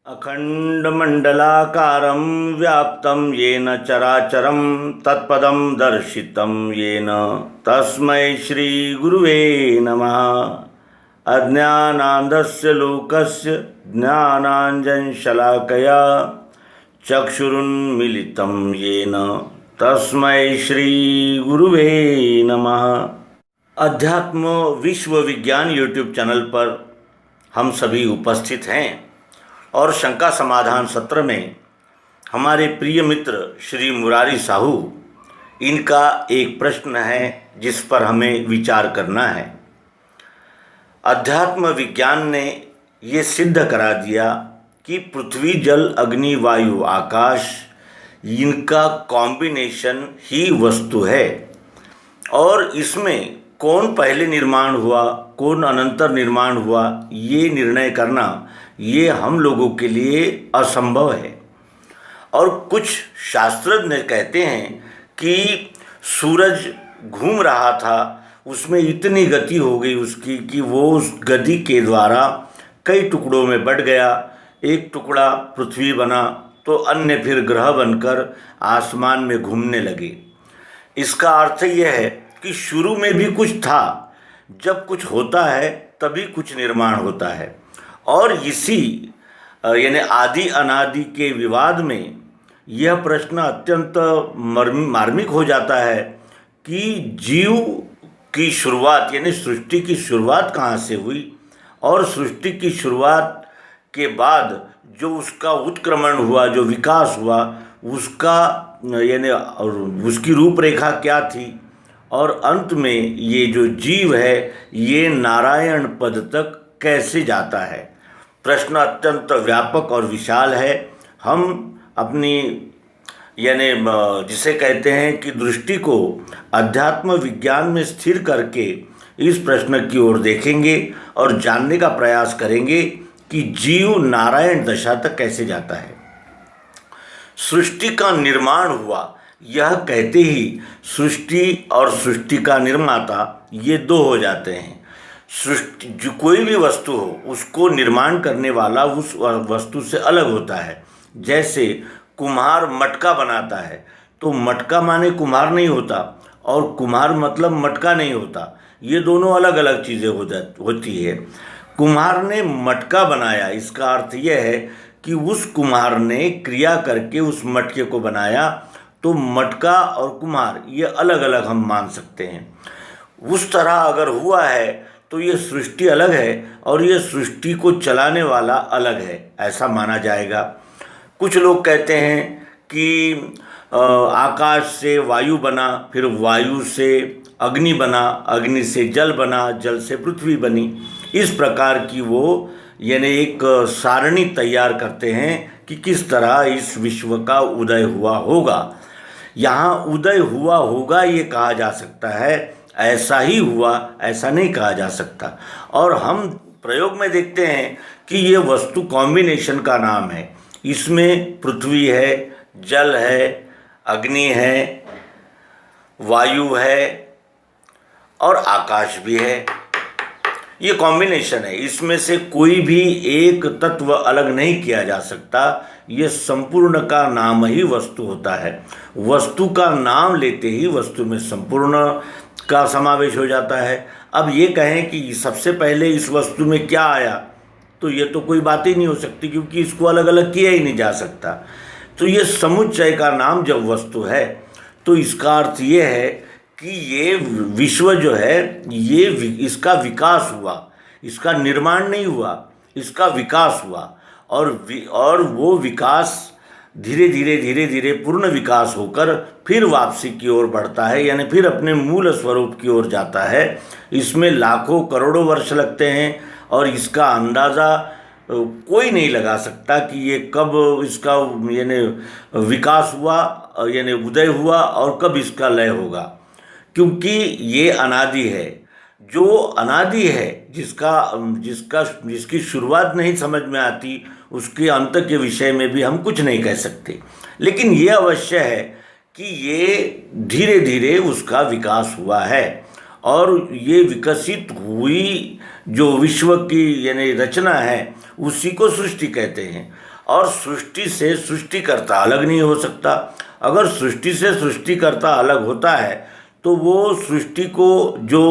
अखण्डमण्डलाकारं व्याप्तं येन चराचरं तत्पदं दर्शितं येन तस्मै श्रीगुरुवे नमः। अज्ञानान्धस्य लोकस्य ज्ञानाञ्जनशलाकया चक्षुरुन्मीलितं येन तस्मै श्रीगुरुवे नमः। अध्यात्म विश्व विज्ञान यूट्यूब चैनल पर हम सभी उपस्थित हैं और शंका समाधान सत्र में हमारे प्रिय मित्र श्री मुरारी साहू, इनका एक प्रश्न है जिस पर हमें विचार करना है। अध्यात्म विज्ञान ने ये सिद्ध करा दिया कि पृथ्वी जल अग्नि वायु आकाश, इनका कॉम्बिनेशन ही वस्तु है और इसमें कौन पहले निर्माण हुआ कौन अनंतर निर्माण हुआ ये निर्णय करना ये हम लोगों के लिए असंभव है। और कुछ शास्त्रज्ञ कहते हैं कि सूरज घूम रहा था, उसमें इतनी गति हो गई उसकी कि वो उस गति के द्वारा कई टुकड़ों में बट गया। एक टुकड़ा पृथ्वी बना तो अन्य फिर ग्रह बनकर आसमान में घूमने लगे। इसका अर्थ यह है कि शुरू में भी कुछ था, जब कुछ होता है तभी कुछ निर्माण होता है। और इसी यानी आदि अनादि के विवाद में यह प्रश्न अत्यंत मार्मिक हो जाता है कि जीव की शुरुआत यानी सृष्टि की शुरुआत कहाँ से हुई और सृष्टि की शुरुआत के बाद जो उसका उत्क्रमण हुआ, जो विकास हुआ, उसका यानी उसकी रूपरेखा क्या थी और अंत में ये जो जीव है ये नारायण पद तक कैसे जाता है। प्रश्न अत्यंत व्यापक और विशाल है। हम अपनी यानी जिसे कहते हैं कि दृष्टि को अध्यात्म विज्ञान में स्थिर करके इस प्रश्न की ओर देखेंगे और जानने का प्रयास करेंगे कि जीव नारायण दशा तक कैसे जाता है। सृष्टि का निर्माण हुआ, यह कहते ही सृष्टि और सृष्टि का निर्माता ये दो हो जाते हैं। सृष्टि जो कोई भी वस्तु हो उसको निर्माण करने वाला उस वस्तु से अलग होता है। जैसे कुम्हार मटका बनाता है तो मटका माने कुम्हार नहीं होता और कुम्हार मतलब मटका नहीं होता, ये दोनों अलग अलग चीज़ें होती है। कुम्हार ने मटका बनाया, इसका अर्थ यह है कि उस कुम्हार ने क्रिया करके उस मटके को बनाया, तो मटका और कुम्हार ये अलग अलग हम मान सकते हैं। उस तरह अगर हुआ है तो ये सृष्टि अलग है और ये सृष्टि को चलाने वाला अलग है, ऐसा माना जाएगा। कुछ लोग कहते हैं कि आकाश से वायु बना, फिर वायु से अग्नि बना, अग्नि से जल बना, जल से पृथ्वी बनी। इस प्रकार की वो यानी एक सारणी तैयार करते हैं कि किस तरह इस विश्व का उदय हुआ होगा। यहाँ उदय हुआ होगा ये कहा जा सकता है, ऐसा ही हुआ ऐसा नहीं कहा जा सकता। और हम प्रयोग में देखते हैं कि ये वस्तु कॉम्बिनेशन का नाम है। इसमें पृथ्वी है, जल है, अग्नि है, वायु है और आकाश भी है। ये कॉम्बिनेशन है, इसमें से कोई भी एक तत्व अलग नहीं किया जा सकता। ये संपूर्ण का नाम ही वस्तु होता है। वस्तु का नाम लेते ही वस्तु में संपूर्ण का समावेश हो जाता है। अब ये कहें कि सबसे पहले इस वस्तु में क्या आया, तो ये तो कोई बात ही नहीं हो सकती, क्योंकि इसको अलग अलग किया ही नहीं जा सकता। तो ये समुच्चय का नाम जब वस्तु है तो इसका अर्थ ये है कि ये विश्व जो है ये इसका विकास हुआ, इसका निर्माण नहीं हुआ, इसका विकास हुआ। और वो विकास धीरे धीरे पूर्ण विकास होकर फिर वापसी की ओर बढ़ता है, यानी फिर अपने मूल स्वरूप की ओर जाता है। इसमें लाखों करोड़ों वर्ष लगते हैं और इसका अंदाज़ा कोई नहीं लगा सकता कि ये कब इसका यानी विकास हुआ यानी उदय हुआ और कब इसका लय होगा, क्योंकि ये अनादि है। जो अनादि है, जिसकी शुरुआत नहीं समझ में आती, उसके अंत के विषय में भी हम कुछ नहीं कह सकते। लेकिन ये अवश्य है कि ये धीरे धीरे उसका विकास हुआ है और ये विकसित हुई जो विश्व की यानी रचना है उसी को सृष्टि कहते हैं। और सृष्टि से सृष्टिकर्ता अलग नहीं हो सकता। अगर सृष्टि से सृष्टिकर्ता अलग होता है तो वो सृष्टि को जो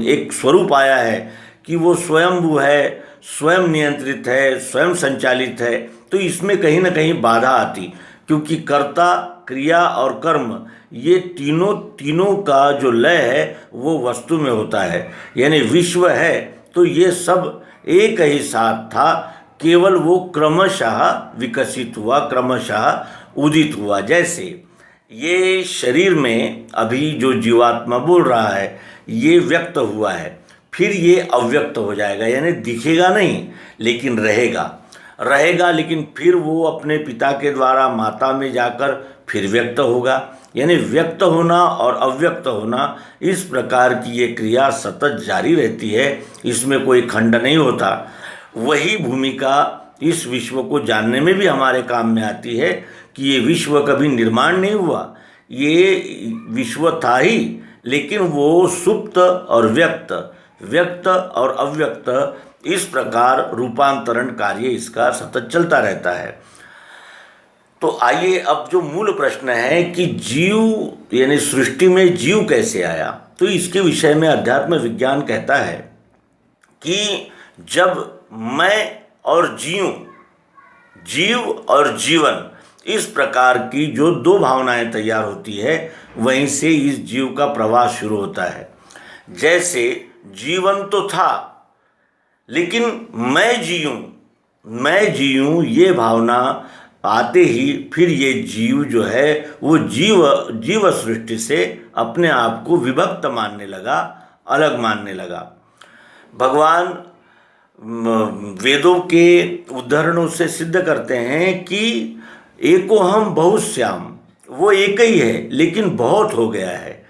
एक स्वरूप आया है कि वो स्वयंभू है, स्वयं नियंत्रित है, स्वयं संचालित है, तो इसमें कहीं ना कहीं बाधा आती, क्योंकि कर्ता, क्रिया और कर्म ये तीनों का जो लय है वो वस्तु में होता है। यानी विश्व है तो ये सब एक ही साथ था, केवल वो क्रमशः विकसित हुआ, क्रमशः उदित हुआ। जैसे ये शरीर में अभी जो जीवात्मा बोल रहा है ये व्यक्त हुआ है, फिर ये अव्यक्त हो जाएगा, यानी दिखेगा नहीं लेकिन रहेगा, लेकिन फिर वो अपने पिता के द्वारा माता में जाकर फिर व्यक्त होगा। यानी व्यक्त होना और अव्यक्त होना, इस प्रकार की ये क्रिया सतत जारी रहती है, इसमें कोई खंड नहीं होता। वही भूमिका इस विश्व को जानने में भी हमारे काम में आती है कि ये विश्व कभी निर्माण नहीं हुआ, ये विश्व था ही, लेकिन वो सुप्त और व्यक्त और अव्यक्त, इस प्रकार रूपांतरण कार्य इसका सतत चलता रहता है। तो आइए अब जो मूल प्रश्न है कि जीव यानी सृष्टि में जीव कैसे आया, तो इसके विषय में अध्यात्म विज्ञान कहता है कि जब मैं और जीव और जीवन, इस प्रकार की जो दो भावनाएं तैयार होती है, वहीं से इस जीव का प्रवास शुरू होता है। जैसे जीवन तो था, लेकिन मैं जीऊं ये भावना आते ही फिर ये जीव जो है वो जीव सृष्टि से अपने आप को विभक्त मानने लगा, अलग मानने लगा। भगवान वेदों के उदाहरणों से सिद्ध करते हैं कि एको हम बहुश्याम, वो एक ही है लेकिन बहुत हो गया है।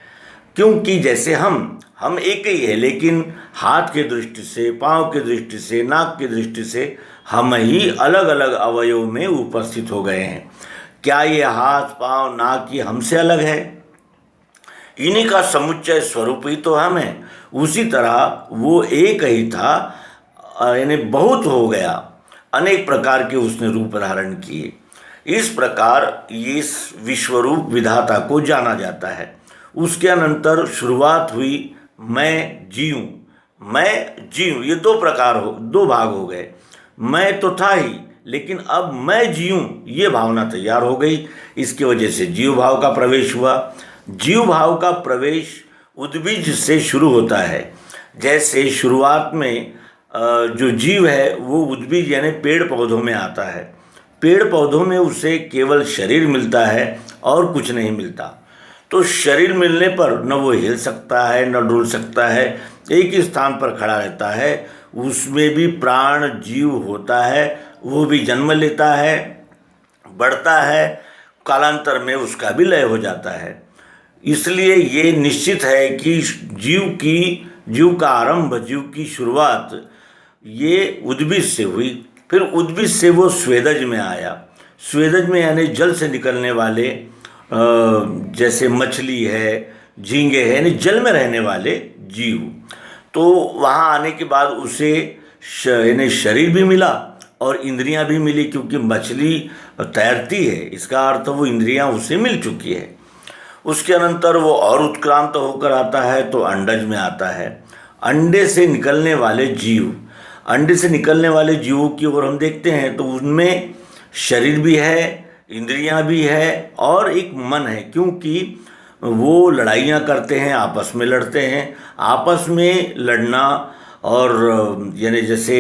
क्योंकि जैसे हम एक ही है, लेकिन हाथ की दृष्टि से, पाँव की दृष्टि से, नाक की दृष्टि से हम ही अलग अलग अवयव में उपस्थित हो गए हैं। क्या ये हाथ, पाँव, नाक ये हमसे अलग है? इन्हीं का समुच्चय स्वरूप ही तो हम हैं। उसी तरह वो एक ही था, यानी बहुत हो गया, अनेक प्रकार के उसने रूप धारण किए। इस प्रकार इस विश्वरूप विधाता को जाना जाता है। उसके अनंतर शुरुआत हुई मैं जीऊं, ये दो भाग हो गए। मैं तो था ही, लेकिन अब मैं जीऊं ये भावना तैयार हो गई। इसकी वजह से जीव भाव का प्रवेश हुआ। जीव भाव का प्रवेश उद्बीज से शुरू होता है। जैसे शुरुआत में जो जीव है वो उद्बीज यानी पेड़ पौधों में आता है। पेड़ पौधों में उसे केवल शरीर मिलता है और कुछ नहीं मिलता। तो शरीर मिलने पर न वो हिल सकता है, न डुल सकता है, एक ही स्थान पर खड़ा रहता है। उसमें भी प्राण जीव होता है, वो भी जन्म लेता है, बढ़ता है, कालांतर में उसका भी लय हो जाता है। इसलिए ये निश्चित है कि जीव का आरंभ, जीव की शुरुआत ये उद्भिद से हुई। फिर उद्भिद से वो स्वेदज में आया। स्वेदज में यानी जल से निकलने वाले, जैसे मछली है, झींगे है, यानी जल में रहने वाले जीव। तो वहाँ आने के बाद उसे यानी शरीर भी मिला और इंद्रियां भी मिली, क्योंकि मछली तैरती है, इसका अर्थ वो इंद्रियां उसे मिल चुकी है। उसके अनंतर वो और उत्क्रांत होकर आता है तो अंडज में आता है। अंडे से निकलने वाले जीवों की ओर हम देखते हैं तो उनमें शरीर भी है, इंद्रियां भी है और एक मन है, क्योंकि वो लड़ाइयाँ करते हैं, आपस में लड़ते हैं। आपस में लड़ना और यानी जैसे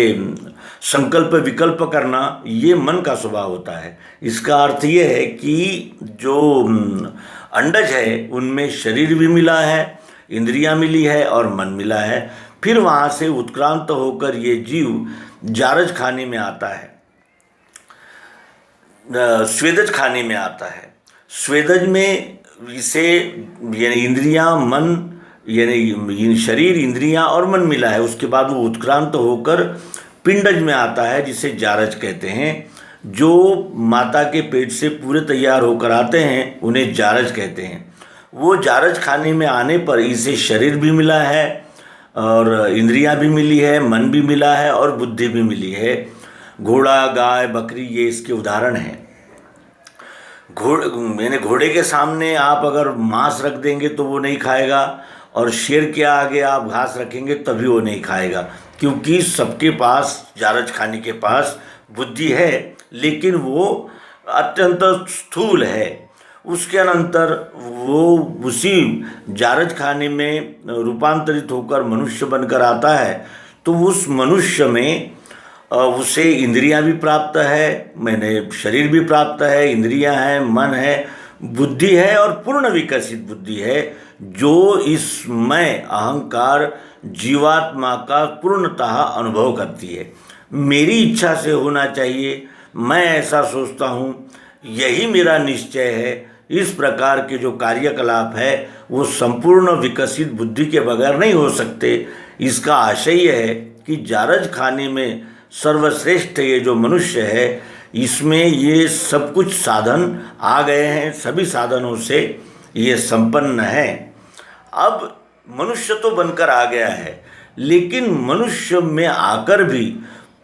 संकल्प विकल्प करना, ये मन का स्वभाव होता है। इसका अर्थ ये है कि जो अंडज है उनमें शरीर भी मिला है, इंद्रियां मिली है और मन मिला है। फिर वहाँ से उत्क्रांत होकर ये जीव जारज खाने में आता है, स्वेदज खाने में आता है। स्वेदज में इसे यानी इंद्रियां, मन यानी शरीर, इंद्रियां और मन मिला है। उसके बाद वो उत्क्रांत होकर पिंडज में आता है, जिसे जारज कहते हैं। जो माता के पेट से पूरे तैयार होकर आते हैं उन्हें जारज कहते हैं। वो जारज खाने में आने पर इसे शरीर भी मिला है और इंद्रियां भी मिली है, मन भी मिला है और बुद्धि भी मिली है। घोड़ा, गाय, बकरी ये इसके उदाहरण हैं। घोड़े के सामने आप अगर मांस रख देंगे तो वो नहीं खाएगा, और शेर के आगे आप घास रखेंगे तभी वो नहीं खाएगा, क्योंकि सबके पास, जारज खाने के पास बुद्धि है, लेकिन वो अत्यंत स्थूल है। उसके अनंतर वो उसी जारज खाने में रूपांतरित होकर मनुष्य बनकर आता है, तो उस मनुष्य में उसे इंद्रियां भी प्राप्त है, शरीर भी प्राप्त है, इंद्रियां हैं, मन है, बुद्धि है, और पूर्ण विकसित बुद्धि है, जो इस मैं अहंकार जीवात्मा का पूर्णतः अनुभव करती है। मेरी इच्छा से होना चाहिए, मैं ऐसा सोचता हूँ, यही मेरा निश्चय है। इस प्रकार के जो कार्यकलाप है वो संपूर्ण विकसित बुद्धि के बगैर नहीं हो सकते। इसका आशय यह है कि जारज खाने में सर्वश्रेष्ठ ये जो मनुष्य है, इसमें ये सब कुछ साधन आ गए हैं, सभी साधनों से ये संपन्न है। अब मनुष्य तो बनकर आ गया है, लेकिन मनुष्य में आकर भी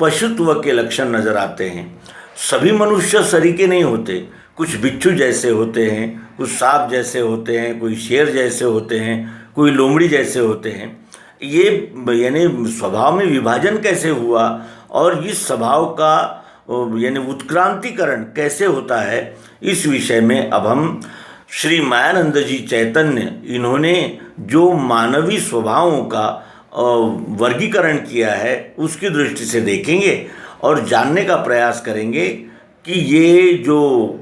पशुत्व के लक्षण नजर आते हैं। सभी मनुष्य सरीके नहीं होते, कुछ बिच्छू जैसे होते हैं, कुछ सांप जैसे होते हैं, कोई शेर जैसे होते हैं, कोई लोमड़ी जैसे होते हैं। ये यानी स्वभाव में विभाजन कैसे हुआ और इस स्वभाव का यानी उत्क्रांतिकरण कैसे होता है, इस विषय में अब हम श्री मायानंद जी चैतन्य, इन्होंने जो मानवीय स्वभावों का वर्गीकरण किया है उसकी दृष्टि से देखेंगे और जानने का प्रयास करेंगे कि ये जो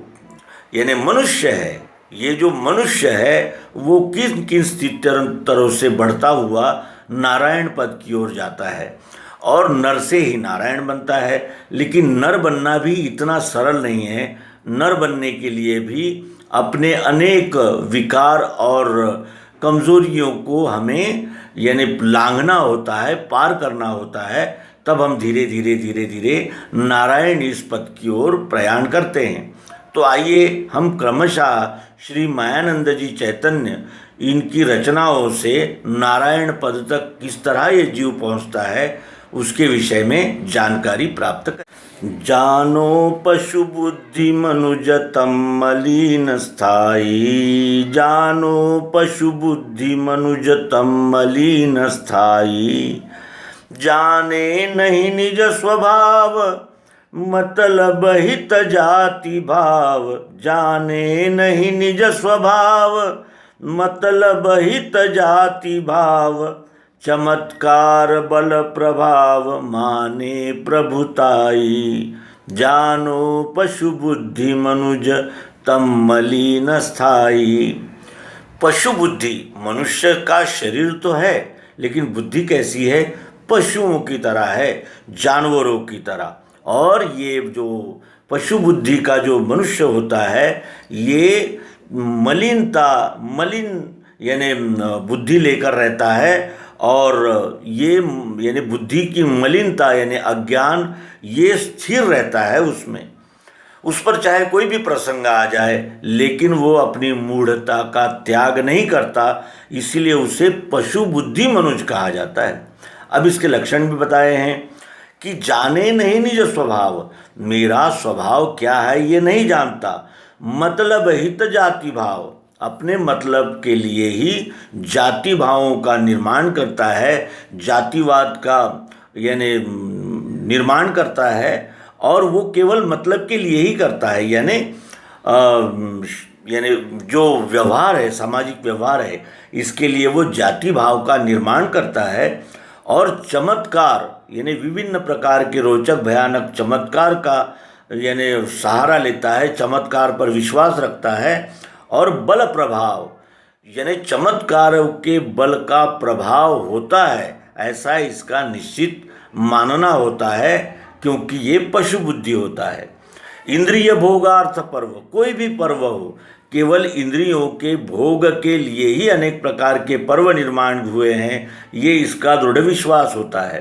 यानी मनुष्य है, ये जो मनुष्य है वो किन किन स्थित्यंतरों से बढ़ता हुआ नारायण पद की ओर जाता है, और नर से ही नारायण बनता है। लेकिन नर बनना भी इतना सरल नहीं है। नर बनने के लिए भी अपने अनेक विकार और कमजोरियों को हमें यानी लांघना होता है, पार करना होता है, तब हम धीरे धीरे धीरे धीरे नारायण इस पद की ओर प्रयाण करते हैं। तो आइए हम क्रमशः श्री मायानंद जी चैतन्य, इनकी रचनाओं से नारायण पद तक किस तरह ये जीव पहुँचता है उसके विषय में जानकारी प्राप्त करें। जानो पशु बुद्धि मनुजतम मलिन स्थाई, जानो पशु बुद्धि मनुजतम मलिन स्थाई, जाने नहीं निज स्वभाव मतलब हित जाति भाव, जाने नहीं निज स्वभाव मतलब हित जाति भाव, चमत्कार बल प्रभाव माने प्रभुताई, जानो पशु बुद्धि मनुज तम मलिन स्थाई। पशु बुद्धि, मनुष्य का शरीर तो है लेकिन बुद्धि कैसी है? पशुओं की तरह है, जानवरों की तरह। और ये जो पशु बुद्धि का जो मनुष्य होता है, ये मलिन यानी बुद्धि लेकर रहता है, और ये यानी बुद्धि की मलिनता यानी अज्ञान ये स्थिर रहता है उसमें। उस पर चाहे कोई भी प्रसंग आ जाए, लेकिन वो अपनी मूढ़ता का त्याग नहीं करता, इसीलिए उसे पशु बुद्धि मनुष्य कहा जाता है। अब इसके लक्षण भी बताए हैं कि जाने नहीं निज स्वभाव, मेरा स्वभाव क्या है ये नहीं जानता। मतलब हित जाति भाव, अपने मतलब के लिए ही जाति भावों का निर्माण करता है, जातिवाद का यानी निर्माण करता है, और वो केवल मतलब के लिए ही करता है। यानी जो व्यवहार है, सामाजिक व्यवहार है, इसके लिए वो जाति भाव का निर्माण करता है। और चमत्कार यानी विभिन्न प्रकार के रोचक भयानक चमत्कार का यानी सहारा लेता है, चमत्कार पर विश्वास रखता है। और बल प्रभाव यानी चमत्कार के बल का प्रभाव होता है, ऐसा इसका निश्चित मानना होता है, क्योंकि ये पशु बुद्धि होता है। इंद्रिय भोगार्थ पर्व, कोई भी पर्व हो, केवल इंद्रियों के भोग के लिए ही अनेक प्रकार के पर्व निर्माण हुए हैं, ये इसका दृढ़ विश्वास होता है।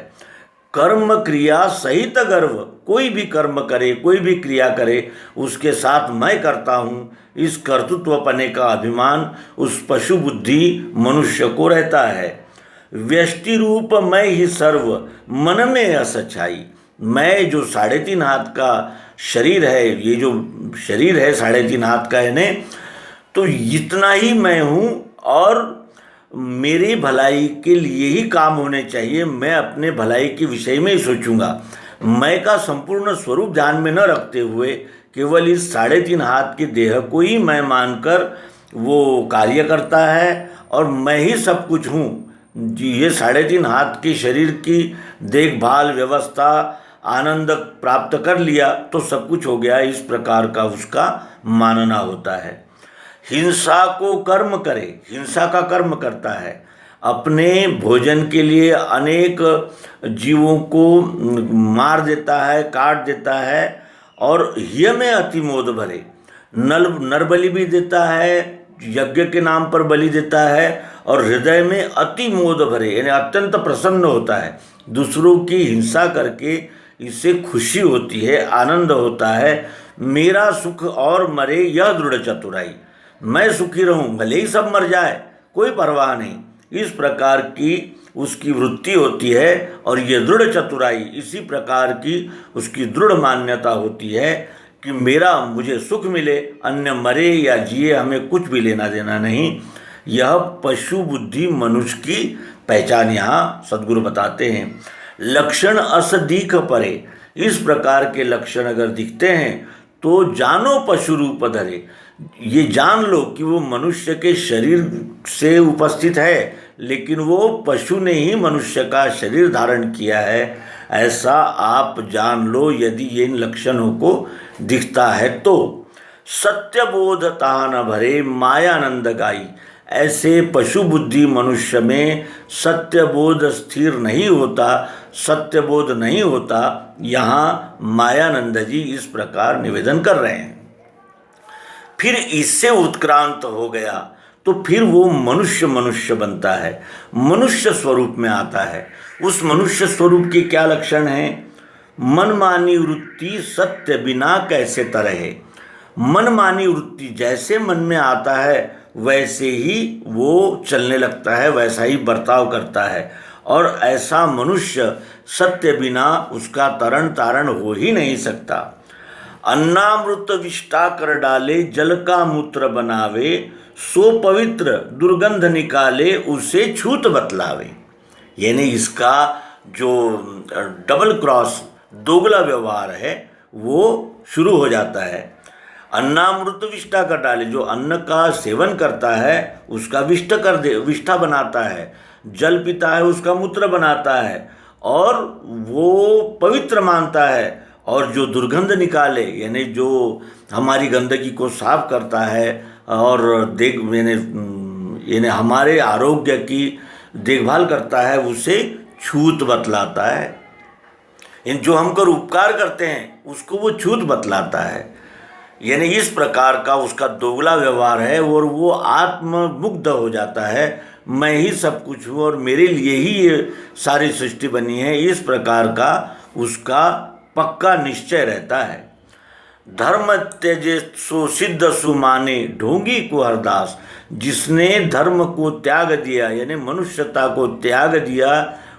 कर्म क्रिया सहित गर्व, कोई भी कर्म करे, कोई भी क्रिया करे, उसके साथ मैं करता हूँ, इस कर्तृत्वपने का अभिमान उस पशु बुद्धि मनुष्य को रहता है। व्यष्टि रूप मैं ही सर्व, मन में असच्छाई, मैं जो 3.5 हाथ का शरीर है, ये जो शरीर है 3.5 हाथ का, यानी तो इतना ही मैं हूँ और मेरी भलाई के लिए ही काम होने चाहिए। मैं अपने भलाई के विषय में ही सोचूंगा। मैं का संपूर्ण स्वरूप ध्यान में न रखते हुए केवल इस 3.5 हाथ के देह को ही मैं मानकर वो कार्य करता है और मैं ही सब कुछ हूँ। ये 3.5 हाथ के शरीर की देखभाल, व्यवस्था, आनंद प्राप्त कर लिया तो सब कुछ हो गया, इस प्रकार का उसका मानना होता है। हिंसा को कर्म करे, हिंसा का कर्म करता है, अपने भोजन के लिए अनेक जीवों को मार देता है, काट देता है और हिय में अति मोद भरे, नरबलि भी देता है, यज्ञ के नाम पर बलि देता है और हृदय में अति मोद भरे यानी अत्यंत प्रसन्न होता है। दूसरों की हिंसा करके इससे खुशी होती है, आनंद होता है। मेरा सुख और मरे यह दृढ़ चतुराई, मैं सुखी रहूं भले ही सब मर जाए, कोई परवाह नहीं, इस प्रकार की उसकी वृत्ति होती है। और ये दृढ़ चतुराई, इसी प्रकार की उसकी दृढ़ मान्यता होती है कि मुझे सुख मिले, अन्य मरे या जिए हमें कुछ भी लेना देना नहीं। यह पशु बुद्धि मनुष्य की पहचान यहाँ सद्गुरु बताते हैं। लक्षण अस दीख परे, इस प्रकार के लक्षण अगर दिखते हैं तो जानो पशु रूप धरे, ये जान लो कि वो मनुष्य के शरीर से उपस्थित है, लेकिन वो पशु ने ही मनुष्य का शरीर धारण किया है, ऐसा आप जान लो यदि ये इन लक्षणों को दिखता है तो। सत्यबोध ता न भरे मायानंद गाई, ऐसे पशु बुद्धि मनुष्य में सत्यबोध स्थिर नहीं होता, सत्यबोध नहीं होता। यहाँ मायानंद जी इस प्रकार निवेदन कर रहे हैं। फिर इससे उत्क्रांत हो गया तो फिर वो मनुष्य बनता है, मनुष्य स्वरूप में आता है। उस मनुष्य स्वरूप के क्या लक्षण हैं? मनमानी वृत्ति सत्य बिना कैसे तरहे, मनमानी वृत्ति जैसे मन में आता है वैसे ही वो चलने लगता है, वैसा ही बर्ताव करता है। और ऐसा मनुष्य सत्य बिना उसका तरण तारण हो ही नहीं सकता। अन्नामृत विष्टा कर डाले जल का मूत्र बनावे, सो पवित्र दुर्गंध निकाले उसे छूत बतलावे। यानी इसका जो डबल क्रॉस दोगला व्यवहार है वो शुरू हो जाता है। अन्नामृत विष्टा कर डाले, जो अन्न का सेवन करता है उसका विष्ठा बनाता है, जल पीता है उसका मूत्र बनाता है और वो पवित्र मानता है। और जो दुर्गंध निकाले यानी जो हमारी गंदगी को साफ करता है और यानी हमारे आरोग्य की देखभाल करता है, उसे छूत बतलाता है। जो हमको उपकार करते हैं उसको वो छूत बतलाता है। यानी इस प्रकार का उसका दोगला व्यवहार है और वो आत्ममुग्ध हो जाता है, मैं ही सब कुछ हूँ और मेरे लिए ही ये सारी सृष्टि बनी है, इस प्रकार का उसका पक्का निश्चय रहता है। धर्म त्यजे सो सिद्ध सुमाने ढोंगी को हरदास, जिसने धर्म को त्याग दिया यानी मनुष्यता को त्याग दिया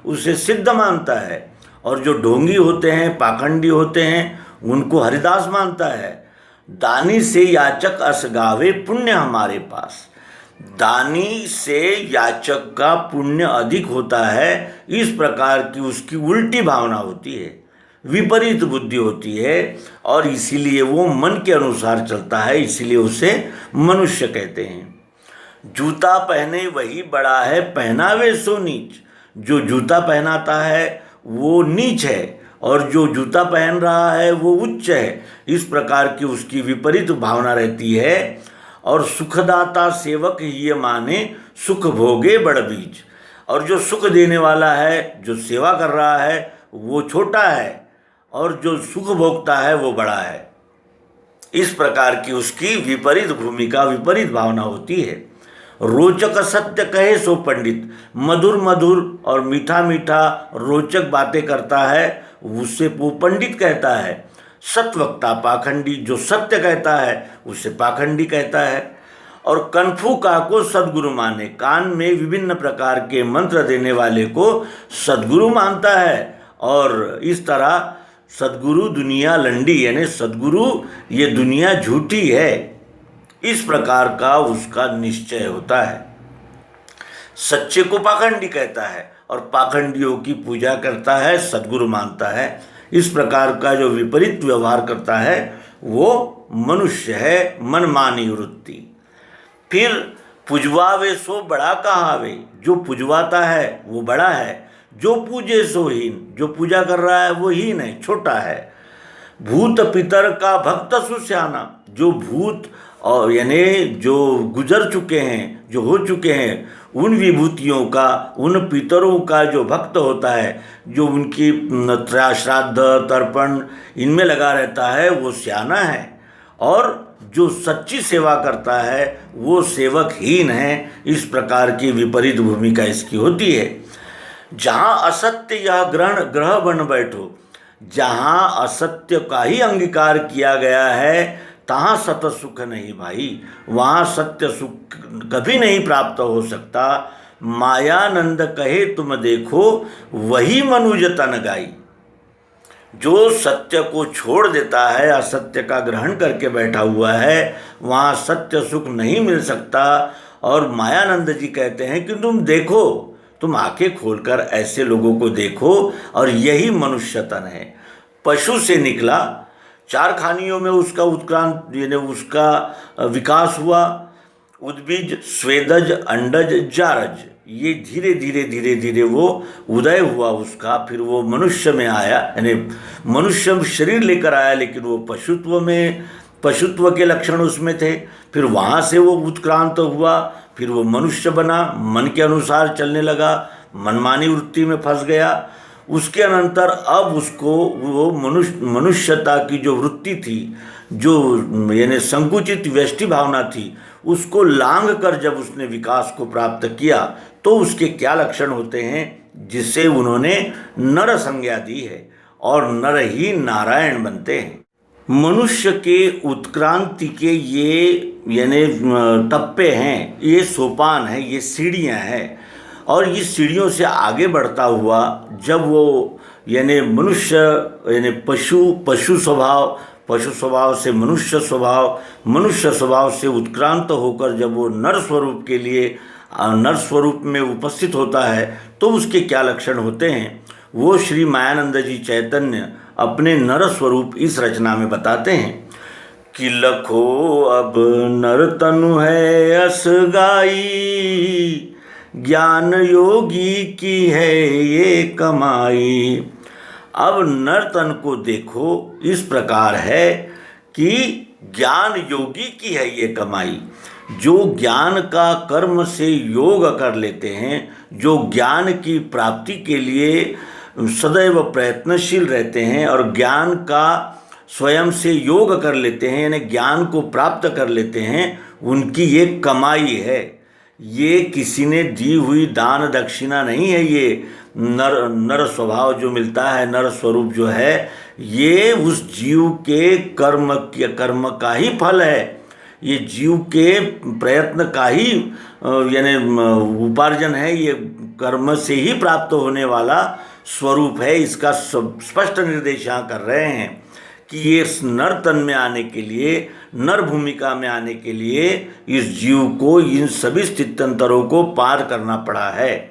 उसे सिद्ध मानता है। और जो ढोंगी होते हैं, पाखंडी होते हैं, उनको हरिदास मानता है। दानी से याचक अस गावे पुण्य हमारे पास, दानी से याचक का पुण्य अधिक होता है, इस प्रकार की उसकी उल्टी भावना होती है, विपरीत बुद्धि होती है और इसीलिए वो मन के अनुसार चलता है, इसीलिए उसे मनुष्य कहते हैं। जूता पहने वही बड़ा है पहनावे सो नीच, जो जूता पहनाता है वो नीच है और जो जूता पहन रहा है वो उच्च है, इस प्रकार की उसकी विपरीत भावना रहती है। और सुखदाता सेवक ये माने सुख भोगे बड़ बीज, और जो सुख देने वाला है, जो सेवा कर रहा है वो छोटा है और जो सुख भोगता है वो बड़ा है। इस प्रकार की उसकी विपरीत भूमिका, विपरीत भावना होती है। रोचक सत्य कहे सो पंडित, मधुर मधुर और मीठा मीठा रोचक बातें करता है उससे वो पंडित कहता है। सत्वक्ता पाखंडी, जो सत्य कहता है उसे पाखंडी कहता है। और कनफू का को सद्गुरु माने, कान में विभिन्न प्रकार के मंत्र देने वाले को सद्गुरु मानता है। और इस तरह सद्गुरु दुनिया लंडी, यानी सद्गुरु ये दुनिया झूठी है, इस प्रकार का उसका निश्चय होता है। सच्चे को पाखंडी कहता है और पाखंडियों की पूजा करता है, सद्गुरु मानता है। इस प्रकार का जो विपरीत व्यवहार करता है वो मनुष्य है, मनमानी वृत्ति। फिर पुजवावे सो बड़ा कहावे, जो पुजवाता है वो बड़ा है, जो पूजे सो हीन, जो पूजा कर रहा है वो हीन है, छोटा है। भूत पितर का भक्त सुस्याना, जो भूत और यानी जो गुजर चुके हैं, जो हो चुके हैं, उन विभूतियों का, उन पितरों का जो भक्त होता है, जो उनकी श्राद्ध तर्पण इनमें लगा रहता है, वो स्याना है। और जो सच्ची सेवा करता है वो सेवक हीन है। इस प्रकार की विपरीत भूमिका इसकी होती है। जहाँ असत्य यह ग्रह बन बैठो, जहाँ असत्य का ही अंगीकार किया गया है तहाँ सत सुख नहीं भाई, वहाँ सत्य सुख कभी नहीं प्राप्त हो सकता। मायानंद कहे तुम देखो, वही मनुज तन गाई। जो सत्य को छोड़ देता है, असत्य का ग्रहण करके बैठा हुआ है, वहाँ सत्य सुख नहीं मिल सकता। और मायानंद जी कहते हैं कि तुम देखो, तुम आंखें खोलकर ऐसे लोगों को देखो, और यही मनुष्य तन है। पशु से निकला, 4 खानियों में उसका उत्क्रांत यानी उसका विकास हुआ। उद्बीज, स्वेदज, अंडज, जारज, ये धीरे धीरे वो उदय हुआ उसका। फिर वो मनुष्य में आया, यानी मनुष्य शरीर लेकर आया, लेकिन वो पशुत्व के लक्षण उसमें थे। फिर वहाँ से वो उत्क्रांत हुआ, फिर वो मनुष्य बना, मन के अनुसार चलने लगा, मनमानी वृत्ति में फंस गया। उसके अनंतर अब उसको वो मनुष्यता की जो वृत्ति थी, जो यानी संकुचित व्यष्टि भावना थी, उसको लांघ कर जब उसने विकास को प्राप्त किया तो उसके क्या लक्षण होते हैं, जिससे उन्होंने नर संज्ञा दी है, और नर ही नारायण बनते हैं। मनुष्य के उत्क्रांति के ये यानी टप्पे हैं, ये सोपान है, ये सीढ़ियाँ हैं। और इस सीढ़ियों से आगे बढ़ता हुआ जब वो यानी मनुष्य यानी पशु स्वभाव से मनुष्य स्वभाव से उत्क्रांत होकर जब वो नर स्वरूप के लिए नर स्वरूप में उपस्थित होता है, तो उसके क्या लक्षण होते हैं, वो श्री मायानंद जी चैतन्य अपने नर स्वरूप इस रचना में बताते हैं कि लखो अब नर तनु है असगाई, ज्ञान योगी की है ये कमाई। अब नर तन को देखो इस प्रकार है कि ज्ञान योगी की है ये कमाई। जो ज्ञान का कर्म से योग कर लेते हैं, जो ज्ञान की प्राप्ति के लिए सदैव प्रयत्नशील रहते हैं और ज्ञान का स्वयं से योग कर लेते हैं, यानी ज्ञान को प्राप्त कर लेते हैं, उनकी ये कमाई है। ये किसी ने दी हुई दान दक्षिणा नहीं है। ये नर स्वभाव जो मिलता है, नर स्वरूप जो है, ये उस जीव के कर्म का ही फल है। ये जीव के प्रयत्न का ही यानी उपार्जन है। ये कर्म से ही प्राप्त होने वाला स्वरूप है। इसका स्पष्ट निर्देश यहाँ कर रहे हैं कि ये नर तन में आने के लिए, नर भूमिका में आने के लिए इस जीव को इन सभी स्थित्यंतरों को पार करना पड़ा है।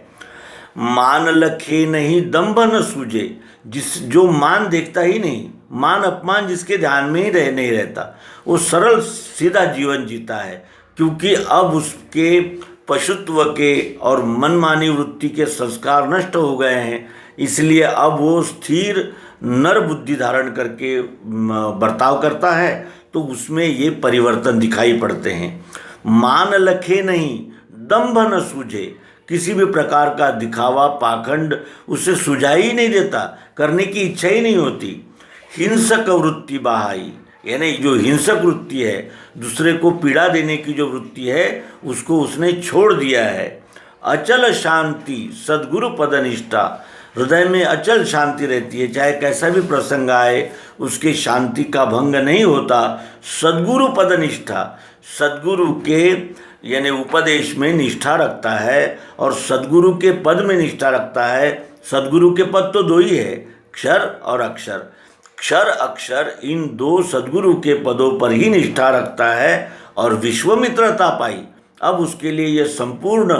मान लखे नहीं दंभ न सूझे, जो मान देखता ही नहीं, मान अपमान जिसके ध्यान में ही नहीं रहता, वो सरल सीधा जीवन जीता है। क्योंकि अब उसके पशुत्व के और मनमानी वृत्ति के संस्कार नष्ट हो गए हैं, इसलिए अब वो स्थिर नर बुद्धि धारण करके बर्ताव करता है, तो उसमें ये परिवर्तन दिखाई पड़ते हैं। मान लखे नहीं दंभ न सूझे, किसी भी प्रकार का दिखावा पाखंड उसे सुझाई ही नहीं देता, करने की इच्छा ही नहीं होती। हिंसक वृत्ति बहाई, यानी जो हिंसक वृत्ति है, दूसरे को पीड़ा देने की जो वृत्ति है, उसको उसने छोड़ दिया है। अचल शांति सद्गुरु पदनिष्ठा, हृदय में अचल शांति रहती है, चाहे कैसा भी प्रसंग आए उसकी शांति का भंग नहीं होता। सद्गुरु पदनिष्ठा, सद्गुरु के यानी उपदेश में निष्ठा रखता है और सद्गुरु के पद में निष्ठा रखता है। सद्गुरु के पद तो दो ही है, क्षर और अक्षर। क्षर अक्षर इन दो सद्गुरु के पदों पर ही निष्ठा रखता है और विश्वमित्रता पाई। अब उसके लिए यह संपूर्ण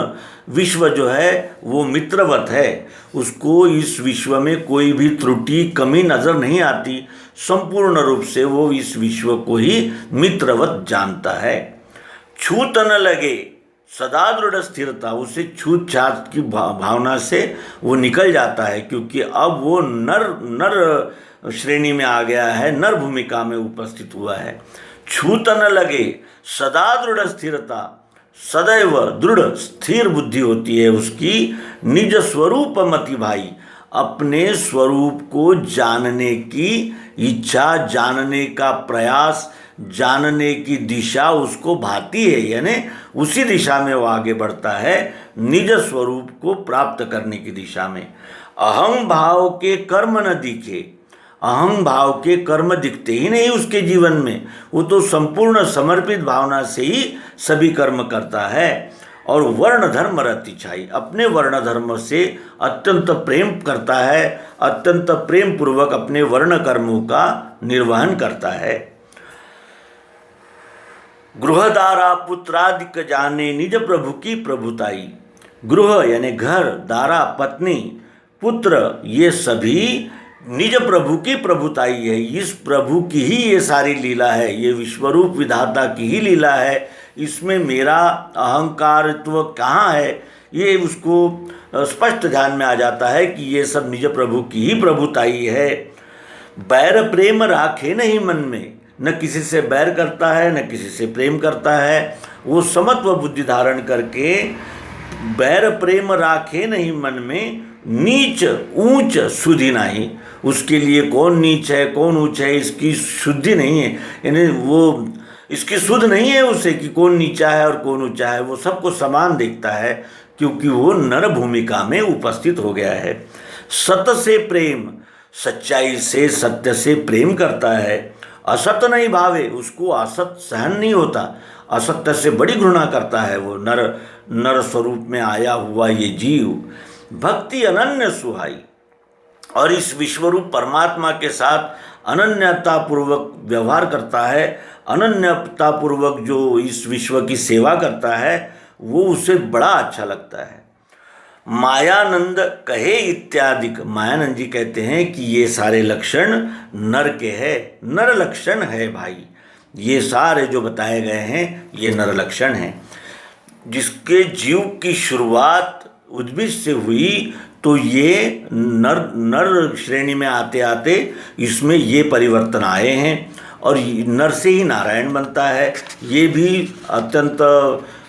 विश्व जो है वो मित्रवत है, उसको इस विश्व में कोई भी त्रुटि कमी नज़र नहीं आती, संपूर्ण रूप से वो इस विश्व को ही मित्रवत जानता है। छूत न लगे सदा दृढ़ स्थिरता, उसे छूत छात की भावना से वो निकल जाता है, क्योंकि अब वो नर श्रेणी में आ गया है, नर भूमिका में उपस्थित हुआ है। छूत न लगे सदा दृढ़ स्थिरता, सदैव दृढ़ स्थिर बुद्धि होती है उसकी। निज स्वरूप मति भाई, अपने स्वरूप को जानने की इच्छा, जानने का प्रयास, जानने की दिशा उसको भाती है, यानी उसी दिशा में वो आगे बढ़ता है, निज स्वरूप को प्राप्त करने की दिशा में। अहम भाव के कर्म न दिखे, अहम भाव के कर्म दिखते ही नहीं उसके जीवन में, वो तो संपूर्ण समर्पित भावना से ही सभी कर्म करता है। और वर्ण धर्म रति छाई, अपने वर्ण धर्म से अत्यंत प्रेम करता है, अत्यंत प्रेम पूर्वक अपने वर्ण कर्मों का निर्वहन करता है। गृहदारा पुत्रादिक जाने निज प्रभु की प्रभुताई, गृह यानी घर, दारा पत्नी, पुत्र, ये सभी निज प्रभु की प्रभुताई है। इस प्रभु की ही ये सारी लीला है, ये विश्वरूप विधाता की ही लीला है। इसमें मेरा अहंकारत्व कहाँ है, ये उसको स्पष्ट ध्यान में आ जाता है कि ये सब निज प्रभु की ही प्रभुताई है। बैर प्रेम राखे नहीं मन में, न किसी से बैर करता है न किसी से प्रेम करता है, वो समत्व बुद्धि धारण करके बैर प्रेम राखे नहीं मन में, नीच ऊंच शुद्धि नहीं, उसके लिए कौन नीच है कौन ऊंच है इसकी शुद्धि नहीं है, यानी वो इसकी शुद्ध नहीं है उसे कि कौन नीचा है और कौन ऊंचा है, वो सबको समान देखता है, क्योंकि वो नर भूमिका में उपस्थित हो गया है। सत से प्रेम, सच्चाई से सत्य से प्रेम करता है। असत नहीं भावे, उसको असत सहन नहीं होता, असत्य से बड़ी घृणा करता है वो नर स्वरूप में आया हुआ ये जीव। भक्ति अनन्य सुहाई, और इस विश्वरूप परमात्मा के साथ अनन्यतापूर्वक व्यवहार करता है, अनन्यतापूर्वक जो इस विश्व की सेवा करता है वो उसे बड़ा अच्छा लगता है। मायानंद कहे इत्यादि, मायानंद जी कहते हैं कि ये सारे लक्षण नर के हैं, नर लक्षण है भाई, ये सारे जो बताए गए हैं ये नर लक्षण हैं। जिसके जीव की शुरुआत उद्भिद से हुई तो ये नर श्रेणी में आते आते इसमें ये परिवर्तन आए हैं, और नर से ही नारायण बनता है। ये भी अत्यंत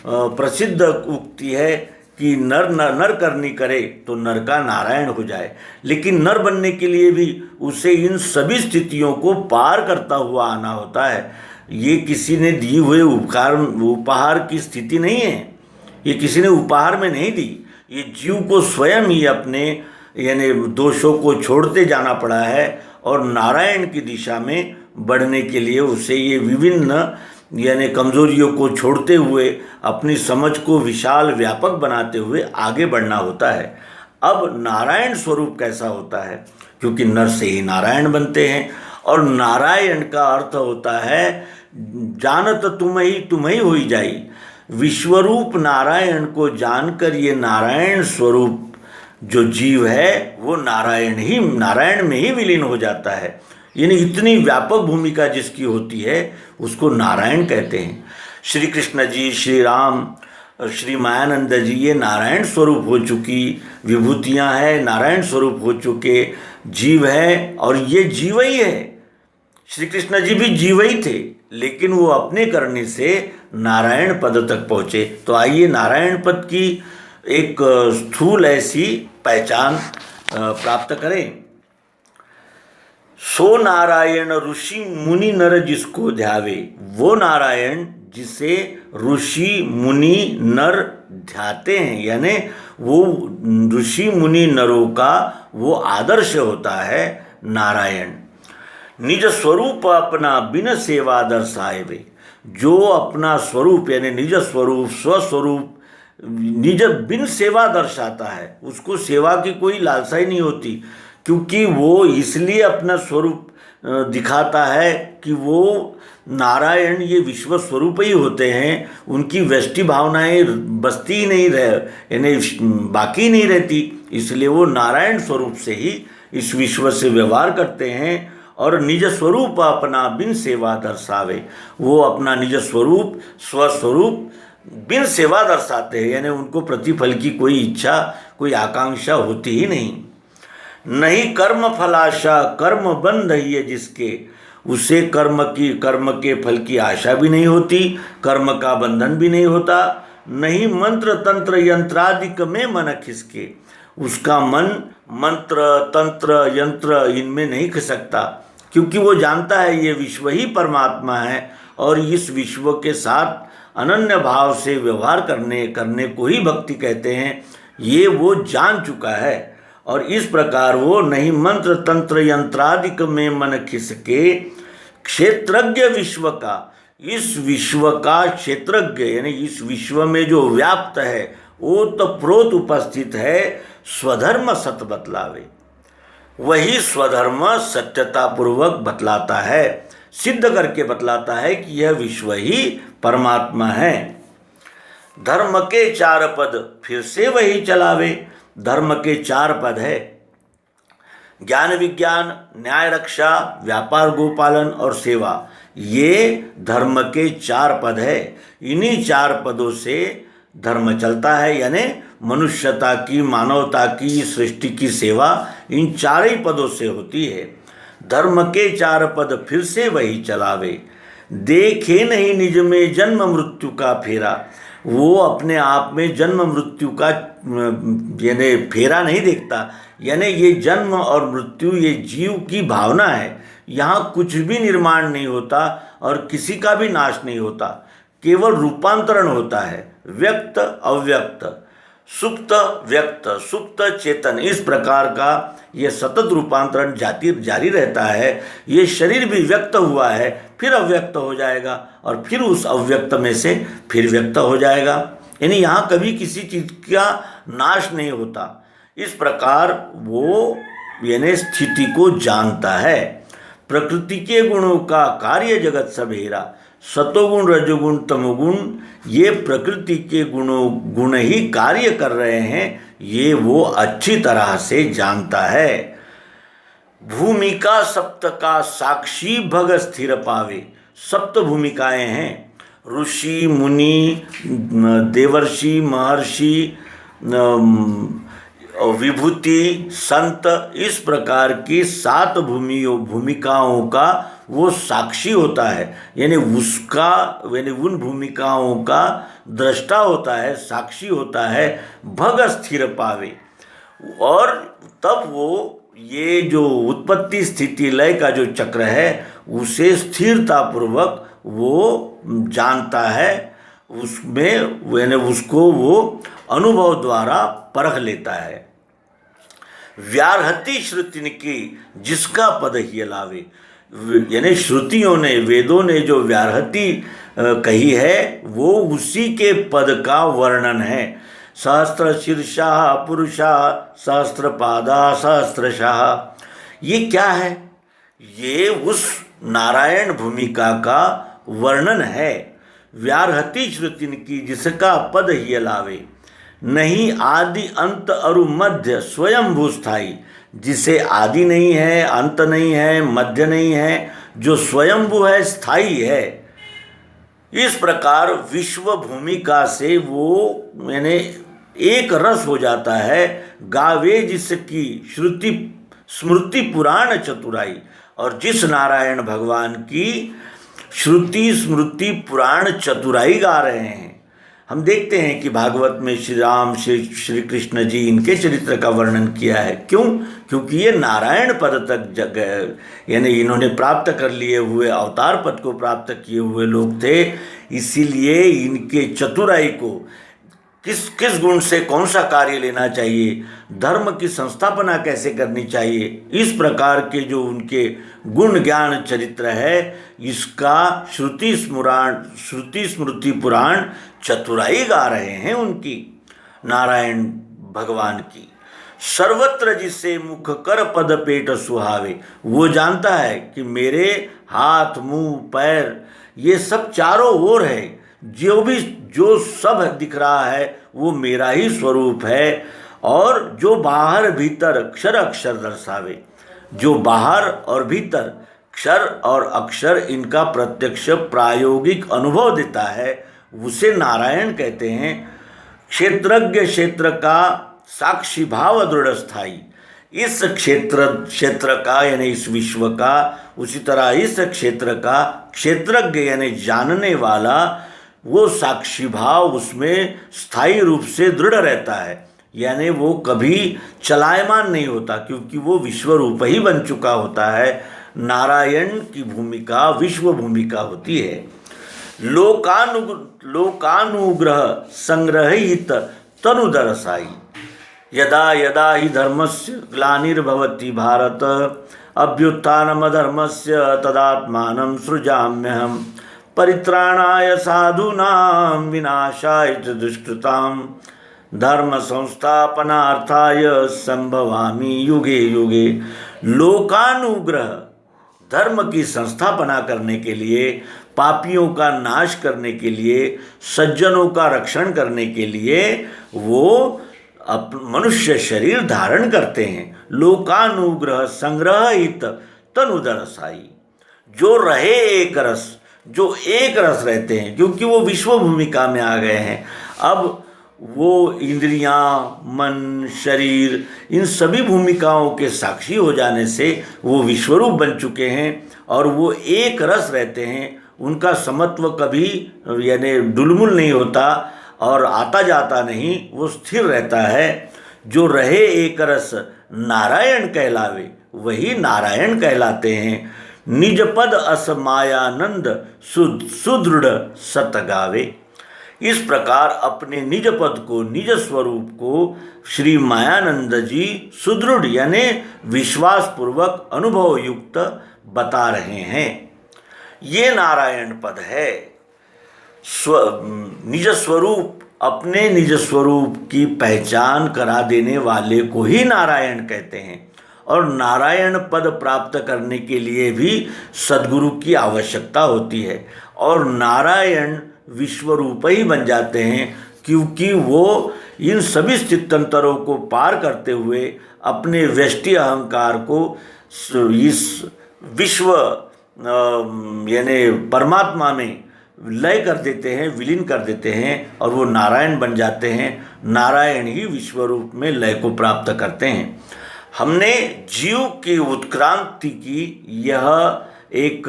प्रसिद्ध उक्ति है कि नर करनी करे तो नर का नारायण हो जाए, लेकिन नर बनने के लिए भी उसे इन सभी स्थितियों को पार करता हुआ आना होता है। ये किसी ने दिए हुए उपहार की स्थिति नहीं है, ये किसी ने उपहार में नहीं दी, ये जीव को स्वयं ही अपने यानी दोषों को छोड़ते जाना पड़ा है, और नारायण की दिशा में बढ़ने के लिए उसे ये विभिन्न यानी कमजोरियों को छोड़ते हुए अपनी समझ को विशाल व्यापक बनाते हुए आगे बढ़ना होता है। अब नारायण स्वरूप कैसा होता है, क्योंकि नर से ही नारायण बनते हैं, और नारायण का अर्थ होता है जानत तुम ही होई जाई। विश्वरूप नारायण को जानकर ये नारायण स्वरूप जो जीव है वो नारायण में ही विलीन हो जाता है, यानी इतनी व्यापक भूमिका जिसकी होती है उसको नारायण कहते हैं। श्री कृष्ण जी, श्री राम, श्री मायानंद जी ये नारायण स्वरूप हो चुकी विभूतियाँ हैं, नारायण स्वरूप हो चुके जीव है, और ये जीव ही है। श्री कृष्ण जी भी जीव ही थे, लेकिन वो अपने करने से नारायण पद तक पहुँचे। तो आइए नारायण पद की एक स्थूल ऐसी पहचान प्राप्त करें। सो नारायण ऋषि मुनि नर जिसको ध्यावे, वो नारायण जिसे ऋषि मुनि नर ध्याते हैं, यानी वो ऋषि मुनि नरों का वो आदर्श होता है नारायण। निज स्वरूप अपना बिन सेवा दर्शाए वे, जो अपना स्वरूप यानी निज स्वरूप स्वस्वरूप निज बिन सेवा दर्शाता है, उसको सेवा की कोई लालसा ही नहीं होती। क्योंकि वो इसलिए अपना स्वरूप दिखाता है कि वो नारायण ये विश्व स्वरूप ही होते हैं, उनकी व्यष्टि भावनाएं बसती ही नहीं रह यानी बाकी नहीं रहती, इसलिए वो नारायण स्वरूप से ही इस विश्व से व्यवहार करते हैं और निज स्वरूप अपना बिन सेवा दर्शावे। वो अपना निज स्वरूप स्वस्वरूप बिन सेवा दर्शाते हैं, यानी उनको प्रतिफल की कोई इच्छा कोई आकांक्षा होती ही नहीं। नहीं कर्म फलाशा, कर्म बंध ही है जिसके, उसे कर्म के फल की आशा भी नहीं होती, कर्म का बंधन भी नहीं होता। नहीं मंत्र तंत्र यंत्रादिक में मन खिसके, उसका मन मंत्र तंत्र यंत्र इनमें नहीं खिसकता, क्योंकि वो जानता है ये विश्व ही परमात्मा है और इस विश्व के साथ अनन्य भाव से व्यवहार करने को ही भक्ति कहते हैं। ये वो जान चुका है और इस प्रकार वो नहीं मंत्र तंत्र यंत्रादिक में मन खिसके, क्षेत्रज्ञ विश्व का, इस विश्व का क्षेत्रज्ञ यानी इस विश्व में जो व्याप्त है वो तो प्रोत उपस्थित है, स्वधर्म सत बतलावे, वही स्वधर्म सत्यता पूर्वक बतलाता है, सिद्ध करके बतलाता है कि यह विश्व ही परमात्मा है। धर्म के 4 पद फिर से वही चलावे, धर्म के 4 पद है, ज्ञान विज्ञान, न्याय रक्षा, व्यापार गोपालन और सेवा, ये धर्म के 4 पद है। इन्हीं 4 पदों से धर्म चलता है, यानी मनुष्यता की, मानवता की, सृष्टि की सेवा इन 4 ही पदों से होती है। धर्म के 4 पद फिर से वही चलावे, देखे नहीं निज में जन्म मृत्यु का फेरा, वो अपने आप में जन्म मृत्यु का यानी फेरा नहीं देखता, यानी ये जन्म और मृत्यु ये जीव की भावना है, यहाँ कुछ भी निर्माण नहीं होता और किसी का भी नाश नहीं होता, केवल रूपांतरण होता है, व्यक्त अव्यक्त, सुप्त व्यक्त, सुप्त चेतन, इस प्रकार का ये सतत रूपांतरण जारी रहता है। ये शरीर भी व्यक्त हुआ है, फिर अव्यक्त हो जाएगा और फिर उस अव्यक्त में से फिर व्यक्त हो जाएगा, यानी यहाँ कभी किसी चीज़ का नाश नहीं होता। इस प्रकार वो यानी स्थिति को जानता है। प्रकृति के गुणों का कार्य जगत सभेरा, सतोगुण रजोगुण तमोगुण, ये प्रकृति के गुण ही कार्य कर रहे हैं, ये वो अच्छी तरह से जानता है। भूमिका सप्त का साक्षी भग स्थिर पावे, सप्त भूमिकाएं हैं, ऋषि मुनि देवर्षि महर्षि विभूति संत, इस प्रकार की 7 भूमिकाओं का वो साक्षी होता है, यानी उन भूमिकाओं का दृष्टा होता है, साक्षी होता है। भग स्थिर पावे, और तब वो ये जो उत्पत्ति स्थिति लय का जो चक्र है उसे स्थिरता पूर्वक वो जानता है, उसमें यानी उसको वो अनुभव द्वारा परख लेता है। व्याहृति श्रुति की जिसका पद ही लावे, यानी श्रुतियों ने वेदों ने जो व्याहृति कही है वो उसी के पद का वर्णन है। सहस्त्र शीर्षा पुरुषा सहस्त्र पादा सहस्त्रशाह, ये क्या है? ये उस नारायण भूमिका का वर्णन है। व्याहृति श्रुति की जिसका पद ही लावे, नहीं आदि अंत अरु मध्य स्वयंभू स्थाई, जिसे आदि नहीं है, अंत नहीं है, मध्य नहीं है, जो स्वयंभू है, स्थाई है। इस प्रकार विश्व भूमिका से वो यानी एक रस हो जाता है। गावे जिसकी श्रुति स्मृति पुराण चतुराई, और जिस नारायण भगवान की श्रुति स्मृति पुराण चतुराई गा रहे हैं। हम देखते हैं कि भागवत में श्री राम श्री कृष्ण जी इनके चरित्र का वर्णन किया है। क्यों? क्योंकि ये नारायण पद तक यानी इन्होंने प्राप्त कर लिए हुए, अवतार पद को प्राप्त किए हुए लोग थे, इसीलिए इनके चतुराई को किस गुण से कौन सा कार्य लेना चाहिए, धर्म की संस्थापना कैसे करनी चाहिए, इस प्रकार के जो उनके गुण ज्ञान चरित्र है, इसका श्रुति स्मृति पुराण चतुराई गा रहे हैं उनकी, नारायण भगवान की। सर्वत्र जिसे मुख कर पद पेट सुहावे, वो जानता है कि मेरे हाथ मुंह पैर ये सब चारों ओर है, जो सब दिख रहा है वो मेरा ही स्वरूप है। और जो बाहर भीतर अक्षर अक्षर दर्शावे, जो बाहर और भीतर क्षर और अक्षर इनका प्रत्यक्ष प्रायोगिक अनुभव देता है, उसे नारायण कहते हैं। क्षेत्रज्ञ क्षेत्र का साक्षी भाव दृढ़ स्थायी, इस क्षेत्र का यानी इस विश्व का, उसी तरह इस क्षेत्र का क्षेत्रज्ञ यानी जानने वाला, वो साक्षी भाव उसमें स्थायी रूप से दृढ़ रहता है, यानी वो कभी चलायमान नहीं होता, क्योंकि वो विश्व रूप ही बन चुका होता है। नारायण की भूमिका विश्व भूमिका होती है। लोकानुग्रह संग्रहित तनुदरसाई, यदा यदा हि धर्मस्य ग्लानिर्भवति भारत, अभ्युत्थानमधर्मस्य तदात्मानं सृजाम्यहम्, परित्राणाय साधूनां विनाशाय च दुष्कृतां, धर्म संस्थापनार्थाय संभवामि युगे युगे। लोकानुग्रह, धर्म की संस्थापना करने के लिए, पापियों का नाश करने के लिए, सज्जनों का रक्षण करने के लिए वो मनुष्य शरीर धारण करते हैं। लोकानुग्रह संग्रहित तनुदरसाई, जो रहे एक रस, जो एक रस रहते हैं, क्योंकि वो विश्व भूमिका में आ गए हैं। अब वो इंद्रियां, मन, शरीर, इन सभी भूमिकाओं के साक्षी हो जाने से वो विश्वरूप बन चुके हैं और वो एक रस रहते हैं। उनका समत्व कभी यानी डुलमुल नहीं होता और आता जाता नहीं, वो स्थिर रहता है। जो रहे एक रस नारायण कहलावे, वही नारायण कहलाते हैं। निज पद अस मायानंद सुदृढ़ सत गावे, इस प्रकार अपने निज पद को, निज स्वरूप को श्री मायानंद जी सुदृढ़ यानी विश्वास पूर्वक अनुभव युक्त बता रहे हैं। ये नारायण पद है। निज स्वरूप, अपने निज स्वरूप की पहचान करा देने वाले को ही नारायण कहते हैं। और नारायण पद प्राप्त करने के लिए भी सद्गुरु की आवश्यकता होती है। और नारायण विश्वरूप ही बन जाते हैं, क्योंकि वो इन सभी स्थित्यंतरों को पार करते हुए अपने व्यष्टि अहंकार को इस विश्व यानी परमात्मा में लय कर देते हैं, विलीन कर देते हैं और वो नारायण बन जाते हैं। नारायण ही विश्वरूप में लय को प्राप्त करते हैं। हमने जीव की उत्क्रांति की यह एक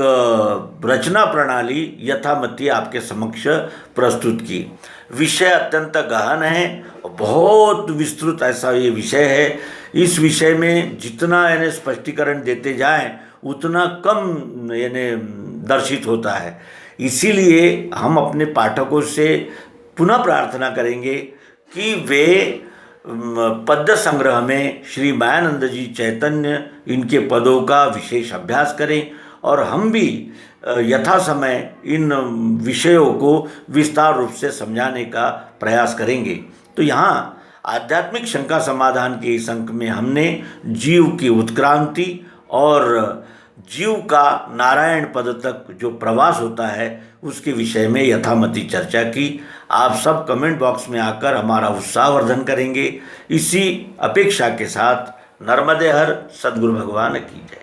रचना प्रणाली यथामति आपके समक्ष प्रस्तुत की। विषय अत्यंत गहन है, बहुत विस्तृत ऐसा ये विषय है। इस विषय में जितना यानी स्पष्टीकरण देते जाएं उतना कम यानी दर्शित होता है। इसीलिए हम अपने पाठकों से पुनः प्रार्थना करेंगे कि वे पद्य संग्रह में श्री मायानंद जी चैतन्य इनके पदों का विशेष अभ्यास करें और हम भी यथा समय इन विषयों को विस्तार रूप से समझाने का प्रयास करेंगे। तो यहाँ आध्यात्मिक शंका समाधान के इस अंक में हमने जीव की उत्क्रांति और जीव का नारायण पद तक जो प्रवास होता है उसके विषय में यथामति चर्चा की। आप सब कमेंट बॉक्स में आकर हमारा उत्साहवर्धन करेंगे। इसी अपेक्षा के साथ नर्मदे हर सद्गुरु भगवान की जय।